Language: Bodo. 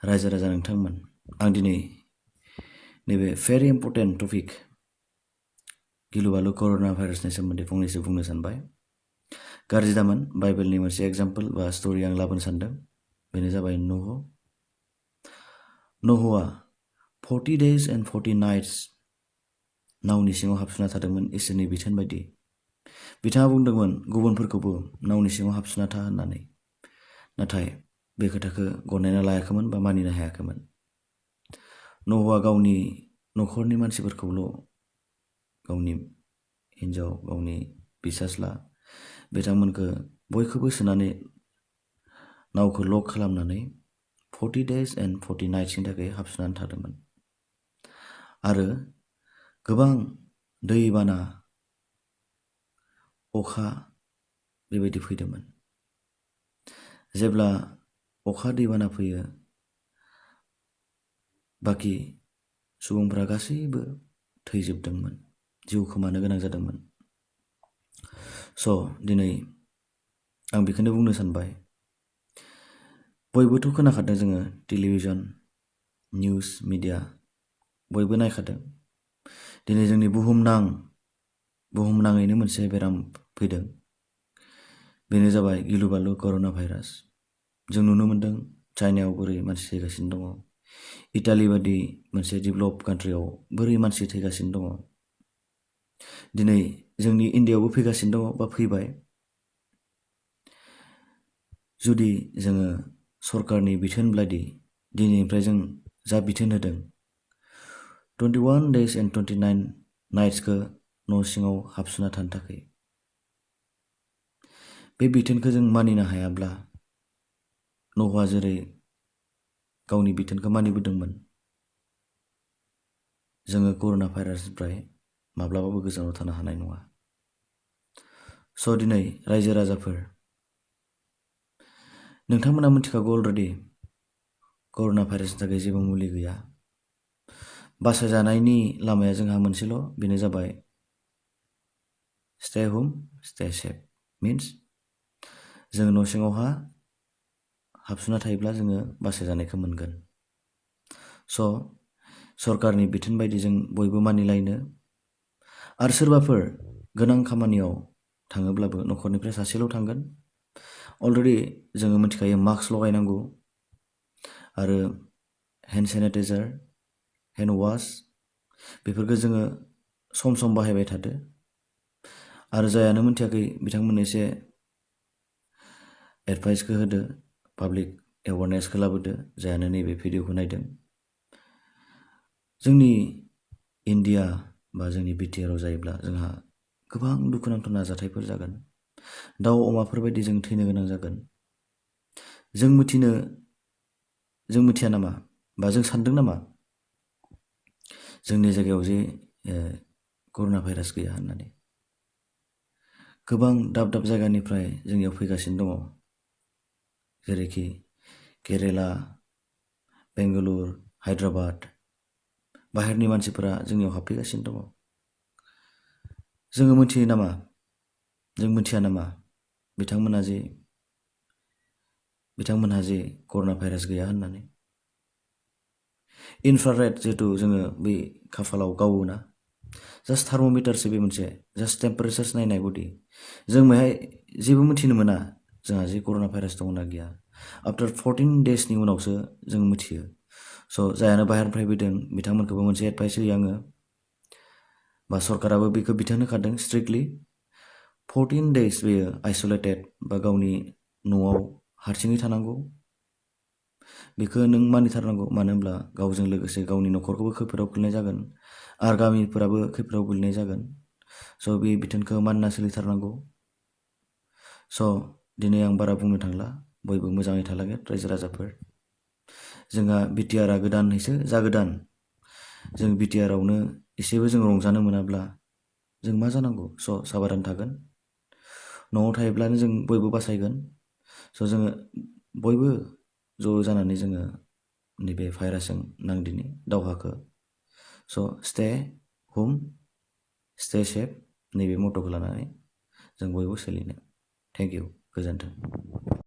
रायजो राजा नोंथांमोन, आं दिनै नैबे भेरि इम्पर्टेन्ट टपिक गिलु बालु कर'ना भाइरासनि सोमोन्दै फंनैसो बुंनो सानबाय। गाज्रि दामोन, बाइबेलनि मोनसे एग्जाम्पल बा स्ट'रि आं लाबोनो सानदों। बेनो जाबाय न'हआ 40 days and 40 nights नावनि सिङाव हाबसोना थादोंमोन इसोरनि बिथोन बायदि। बिथाङा बुंदोंमोन गुबुनफोरखौबो नावनि सिङाव हाबसोना था होननानै, नाथाय बे खोथाखौ गनायना लायाखैमोन बा मानिनो हायाखैमोन। न'हआ गावनि न'खरनि मानसिफोरखौल', गावनि हिन्जाव, गावनि बिसाज्ला बिथांमोनखौ बयखौबो सोनानै नावखौ लक खालामनानै 40 days and 40 nights नि थाखाय हाबसोनानै थादोंमोन। आरो गोबां दैबाना, अखा बेबायदि फैदोंमोन। जेब्ला अखा दैबाना फैयो, बाखि सुबुंफ्रा गासैबो थैजोबदोंमोन, जिउ खोमानो गोनां जादोंमोन। दिनै आं बेखौनो बुंनो सानबाय, बयबोथ' खोनाखादों जोङो टेलिभिजन, निउस, मिडिया बयबो नायखादों। दिनै जोंनि बुहुमनाङैनो मोनसे बेराम फैदों। बेनो जाबाय गिलु बालु कर'ना भाइरास। जों नुनो मोन्दों चाइनायाव बोरै मानसि थैगासिनो दङ, इटालि बादि मोनसे डेभेलप कान्ट्रियाव बोरै मानसि थैगासिनो दङ। दिनै जोंनि इण्डियायावबो फैगासिनो दङ बा फैबाय। जुदि जोङो सरकारनि बिथोन बायदि दिनैनिफ्राय जों जा बिथोन होदों 21 days and 29 nights न' सिङाव हाबसोना थानो थाखाय, बे बिथोनखौ जों मानिनो हायाब्ला, न'हआ जेरै गावनि बिथोनखौ मानिबोदोंमोन, जोङो कर'ना भाइरासनिफ्राय माब्लाबाबो गोजानाव थानो हानाय नङा। दिनै रायजो राजाफोर, नोंथांमोना मिथिखागौ अलरेडि कर'ना भाइरासनि थाखाय जेबो मुलि गैया। बासायजानायनि लामाया जोंहा मोनसेल', बेनो जाबाय स्टे ह'म स्टे सेफ। मिन्स जों न' सिङावहा हाबसोना थायोब्ला जोङो बासायजानायखौ मोनगोन। सरकारनि बिथोन बायदि जों बयबो मानिलायनो, आरो सोरबाफोर गोनां खामानियाव थाङोब्लाबो न'खरनिफ्राय सासेल' थांगोन। अलरेडि जोङो मिथिखायो मास्क लगायनांगौ, आरो हेन्ड सेनिटाइजार, हेन्ड वाश बेफोरखौ जोङो सम सम बाहायबाय थादो। आरो जायानो मिथियाखै बिथांमोननो एसे एडभाइसखौ होदो, पाब्लिक एवारनेसखौ लाबोदो, जायानो नैबे भिडिअखौ नायदों। जोंनि इण्डिया बा जोंनि बिटिआरआव जायोब्ला जोंहा गोबां दुखुनांथाव जाथायफोर जागोन। दाउ अमाफोर बायदि जों थैनो गोनां जागोन। जों मिथिया नामा, बा जों सानदों नामा जोंनि जायगायाव जे कर'ना भाइरास गैया होननानै? गोबां दाब दाब जायगानिफ्राय जोंनियाव फैगासिनो दङ, जेरैखि केरेला, बेंगालुरु, हायद्राबाद, बाहेरनि मानसिफोरा जोंनियाव हाबफैगासिनो दङ। जोङो मिथियो नामा, जों मिथिया नामा बिथांमोनहा जे कर'ना भाइरास गैया होननानै? इनफ्रारेड जिहेतु जोङो बै खाफालाव गावोना, जास्ट थार्म'मिटारसो, बे मोनसे जास्ट टेम्पारेचार नायनाय बडि। जों बेहाय जेबो मिथिनो मोना जोंहा जे कर'ना भाइरास दंना गैया। आफ्टार 14 daysनि उनावसो जों मिथियो। जायानो बाहेरनिफ्राय फैदों बिथांमोनखौबो मोनसे एडभाइस होयो आङो, बा सरकाराबो बेखौ बिथोन होखादों स्ट्रिक्टलि 14 days बेयो आइस'लेटेड बा गावनि न'आव हारसिङै थानांगौ। बेखौ नों मानिथारनांगौ, मानो होनब्ला गावजों लोगोसे गावनि न'खरखौबो खैफोदाव गोलैनाय जागोन, आरो गामिफोराबो खैफोदाव गोलैनाय जागोन। बे बिथोनखौ मानिना सोलिथारनांगौ। दिनै आं बारा बुंनो थांला, बयबो मोजाङै थालांगोन रायजो राजाफोर। जोंहा बिटिआरआ गोदानैसो जागोदान। जों बिटिआरआवनो एसेबो जों रंजानो मोनाब्ला जों मा जानांगौ? साबधान थागोन। न'आव थायोब्लानो जों बयबो बासायगोन। जोङो बयबो ज' जानानै जोङो नैबे भाइरासजों नांदिनि दावहाखौ। स्टे ह'म स्टे सेफ नैबे मट'खौ लानानै जों बयबो सोलिनो। थेंक इउ, गोजोन्थों।